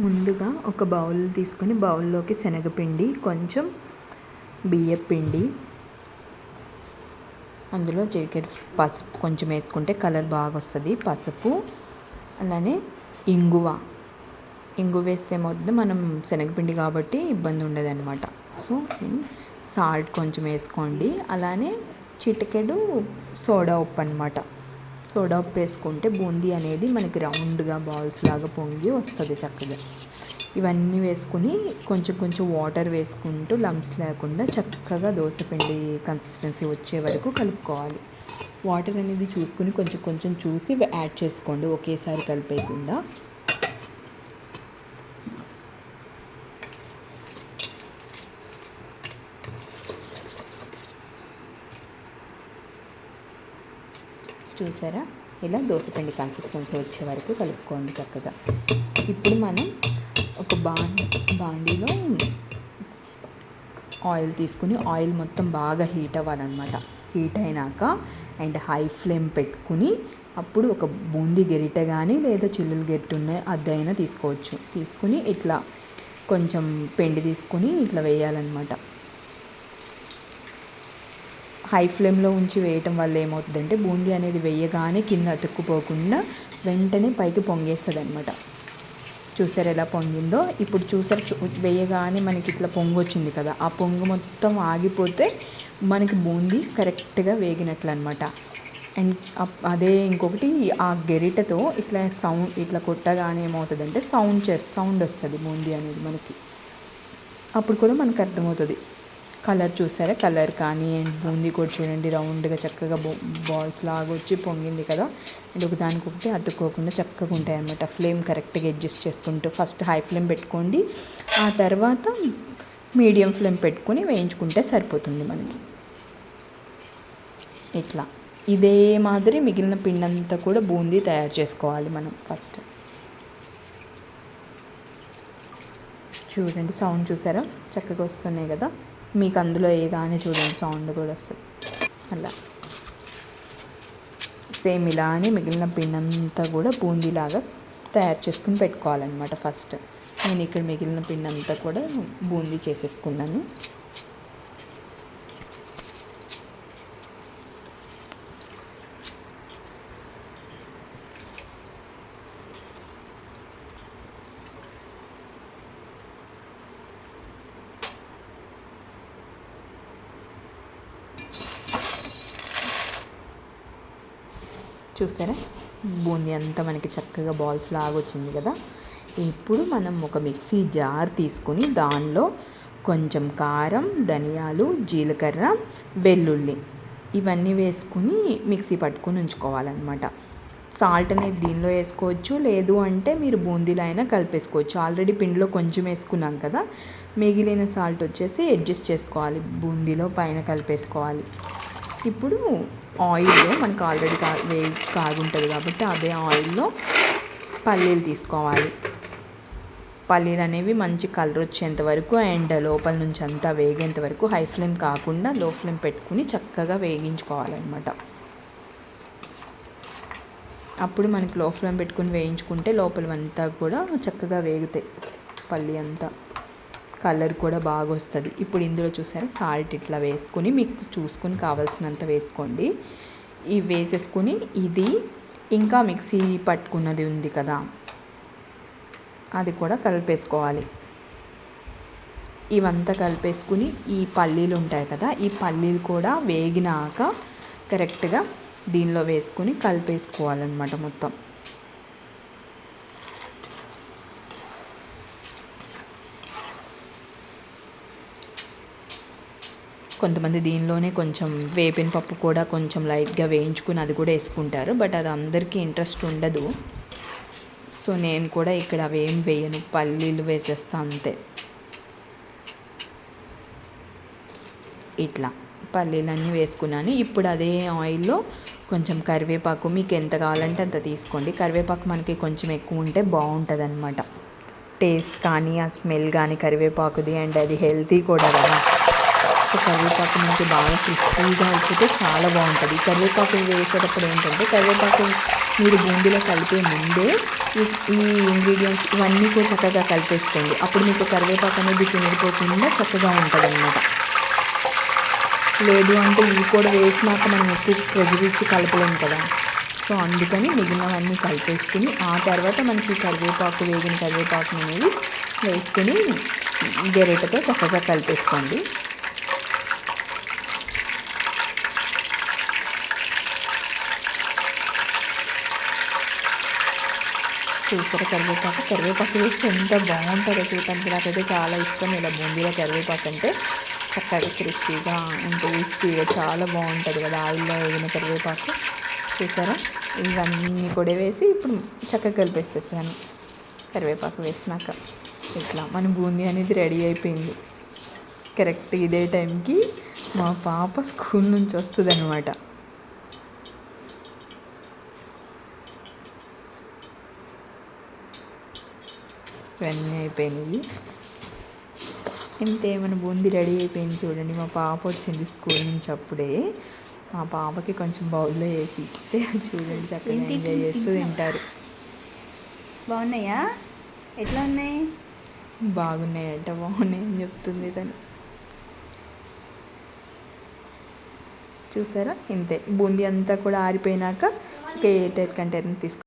ముందుగా ఒక బౌల్ తీసుకొని బౌల్లోకి శనగపిండి, కొంచెం బియ్యపిండి, అందులో చిటికెడు పసుపు కొంచెం వేసుకుంటే కలర్ బాగా వస్తుంది. పసుపు, అలానే ఇంగువ వేస్తే మొత్తం మనం శనగపిండి కాబట్టి ఇబ్బంది ఉండదు అనమాట. సో సాల్ట్ కొంచెం వేసుకోండి. అలానే చిటికెడు సోడా ఉప్పు అనమాట. సోడా ఉప్పు వేసుకుంటే బూందీ అనేది మనకి రౌండ్గా బాల్స్ లాగా పొంగి వస్తుంది చక్కగా. ఇవన్నీ వేసుకుని కొంచెం కొంచెం వాటర్ వేసుకుంటూ లంప్స్ లేకుండా చక్కగా దోసపిండి కన్సిస్టెన్సీ వచ్చే వరకు కలుపుకోవాలి. వాటర్ అనేది చూసుకుని కొంచెం కొంచెం చూసి యాడ్ చేసుకోండి, ఒకేసారి కలిపేయకుండా. చూసారా, ఇలా దోసపిండి కన్సిస్టెన్సీ వచ్చే వరకు కలుపుకోండి చక్కగా. ఇప్పుడు మనం ఒక బాండీలో ఆయిల్ తీసుకుని ఆయిల్ మొత్తం బాగా హీట్ అవ్వాలన్నమాట. హీట్ అయినాక అండ్ హై ఫ్లేమ్ పెట్టుకుని అప్పుడు ఒక బూందీ గరిటె కానీ లేదా చిల్లులు గరిటె ఉన్నాయి అదైనా తీసుకోవచ్చు. తీసుకుని ఇట్లా కొంచెం పిండి తీసుకుని ఇట్లా వేయాలన్నమాట. హై ఫ్లేమ్లో ఉంచి వేయటం వల్ల ఏమవుతుందంటే బూందీ అనేది వేయగానే కింద అతుక్కుపోకుండా వెంటనే పైకి పొంగేస్తుంది అనమాట. చూసారు ఎలా పొంగిందో? ఇప్పుడు చూసారు, వేయగానే మనకి ఇట్లా పొంగు వచ్చింది కదా, ఆ పొంగు మొత్తం ఆగిపోతే మనకి బూందీ కరెక్ట్గా వేగినట్లు అనమాట. అండ్ అదే ఇంకొకటి, ఆ గెరిటతో ఇట్లా సౌండ్ ఇట్లా కొట్టగానే ఏమవుతుందంటే సౌండ్ వస్తుంది బూందీ అనేది మనకి. అప్పుడు కూడా మనకు అర్థమవుతుంది. కలర్ చూసారా, కలర్ కానీ అండ్ బూందీ కూడా చూడండి రౌండ్గా చక్కగా బాల్స్ లాగా వచ్చి పొంగింది కదా. అండ్ ఒకదానికొకటి అతుక్కోకుండా చక్కగా ఉంటాయి అన్నమాట. ఫ్లేమ్ కరెక్ట్గా అడ్జస్ట్ చేసుకుంటూ ఫస్ట్ హై ఫ్లేమ్ పెట్టుకోండి, ఆ తర్వాత మీడియం ఫ్లేమ్ పెట్టుకొని వేయించుకుంటే సరిపోతుంది మనకి. ఇట్లా ఇదే మాదిరి మిగిలిన పిండి అంతా కూడా బూందీ తయారు చేసుకోవాలి మనం ఫస్ట్. చూడండి సౌండ్ చూసారా చక్కగా వస్తున్నాయి కదా. మీకు అందులో ఏగానే చూడండి సౌండ్ కూడా వస్తుంది. అలా సేమ్ ఇలానే మిగిలిన పిండి అంతా కూడా బూందీలాగా తయారు చేసుకుని పెట్టుకోవాలన్నమాట. ఫస్ట్ నేను ఇక్కడ మిగిలిన పిండి అంతా కూడా బూందీ చేసేసుకున్నాను. చూసారా, బూందీ అంతా మనకి చక్కగా బాల్స్ లాగా వచ్చింది కదా. ఇప్పుడు మనం ఒక మిక్సీ జార్ తీసుకుని దానిలో కొంచెం కారం, ధనియాలు, జీలకర్ర, వెల్లుల్లి ఇవన్నీ వేసుకుని మిక్సీ పట్టుకుని ఉంచుకోవాలన్నమాట. సాల్ట్ అనేది దీనిలో వేసుకోవచ్చు, లేదు అంటే మీరు బూందీలో అయినా కలిపేసుకోవచ్చు. ఆల్రెడీ పిండిలో కొంచెం వేసుకున్నాం కదా, మిగిలిన సాల్ట్ వచ్చేసి అడ్జస్ట్ చేసుకోవాలి, బూందీలో పైన కలిపేసుకోవాలి. ఇప్పుడు ఆయిల్లో మనకు ఆల్రెడీ కాగుంటుంది కాబట్టి అదే ఆయిల్లో పల్లీలు తీసుకోవాలి. పల్లీలు అనేవి మంచి కలర్ వచ్చేంత వరకు అండ్ లోపల నుంచి అంతా వేగేంత వరకు హై ఫ్లేమ్ కాకుండా లో ఫ్లేమ్ పెట్టుకుని చక్కగా వేగించుకోవాలన్నమాట. అప్పుడు మనకి లో ఫ్లేమ్ పెట్టుకుని వేయించుకుంటే లోపలవంతా కూడా చక్కగా వేగుతాయి. పల్లీ అంతా కలర్ కూడా బాగా వస్తుంది. ఇప్పుడు ఇందులో చూసారా సాల్ట్ ఇట్లా వేసుకొని మీకు చూసుకొని కావాల్సినంత వేసుకోండి. ఇవి వేసేసుకొని ఇది ఇంకా మిక్సీ పట్టుకున్నది ఉంది కదా అది కూడా కలిపేసుకోవాలి. ఇవంతా కలిపేసుకుని ఈ పల్లీలు ఉంటాయి కదా, ఈ పల్లీలు కూడా వేగినాక కరెక్ట్గా దీనిలో వేసుకొని కలిపేసుకోవాలన్నమాట మొత్తం. కొంతమంది దీనిలోనే కొంచెం వేపిన పప్పు కూడా కొంచెం లైట్గా వేయించుకుని అది కూడా వేసుకుంటారు, బట్ అది అందరికీ ఇంట్రెస్ట్ ఉండదు. సో నేను కూడా ఇక్కడ అవేం వేయను, పల్లీలు వేసేస్తా అంతే. ఇట్లా పల్లీలన్నీ వేసుకున్నాను. ఇప్పుడు అదే ఆయిల్లో కొంచెం కరివేపాకు మీకు ఎంత కావాలంటే అంత తీసుకోండి. కరివేపాకు మనకి కొంచెం ఎక్కువ ఉంటే బాగుంటుంది అనమాట, టేస్ట్ కానీ ఆ స్మెల్ కానీ కరివేపాకుది. అండ్ అది హెల్తీ కూడా కదా. సో కరివేపాకు మనకి బాగా క్రిస్పీగా అయిపోతే చాలా బాగుంటుంది. కరివేపాకు వేసేటప్పుడు ఏంటంటే కరివేపాకు మీరు బూందీలో కలిపే ముందే ఈ ఇంగ్రీడియంట్స్ ఇవన్నీ కూడా చక్కగా కలిపేసుకోండి. అప్పుడు మీకు కరివేపాకు అనేది తినిగిపోకుండా చక్కగా ఉంటుంది అన్నమాట. లేదు అంటే ఇవి కూడా వేసినాక మనం ఎక్కువ ప్రెషర్ ఇచ్చి కలపలేము కదా. సో అందుకని మిగిలినవన్నీ కలిపేసుకుని ఆ తర్వాత మనకి కరివేపాకు వేగిన కరివేపాకు అనేది వేసుకుని గెరెటతో చక్కగా కలిపేసుకోండి. చూసారా కరివేపాకు వేస్తే ఎంత బాగుంటుందో చూడటానికి. నాకైతే చాలా ఇష్టం ఇలా బూందీలో కరివేపాకు అంటే. చక్కగా క్రిస్పీగా టేస్టీగా చాలా బాగుంటుంది కదా ఆయిల్లో వేగిన కరివేపాకు. చూసారా ఇవన్నీ కూడా వేసి ఇప్పుడు చక్కగా కలిపేసేసాను. కరివేపాకు వేసినాక ఇట్లా మన బూందీ అనేది రెడీ అయిపోయింది. కరెక్ట్ ఇదే టైంకి మా పాప స్కూల్ నుంచి వస్తుంది అనమాట. ఇవన్నీ అయిపోయినాయి. ఇంతే మన బూందీ రెడీ అయిపోయింది. చూడండి మా పాప వచ్చింది స్కూల్ నుంచి అప్పుడే. మా పాపకి కొంచెం బౌల్లో వేసి ఇస్తే చూడండి చక్కగా ఎంజాయ్ చేస్తూ తింటారు. బాగున్నాయా? ఎట్లా ఉన్నాయి? బాగున్నాయంట, బాగున్నాయని చెప్తుంది తను. చూసారా ఇంతే. బూందీ అంతా కూడా ఆరిపోయినాక ఒక ఎయిర్ టైట్ కంటైనర్ తీసుకు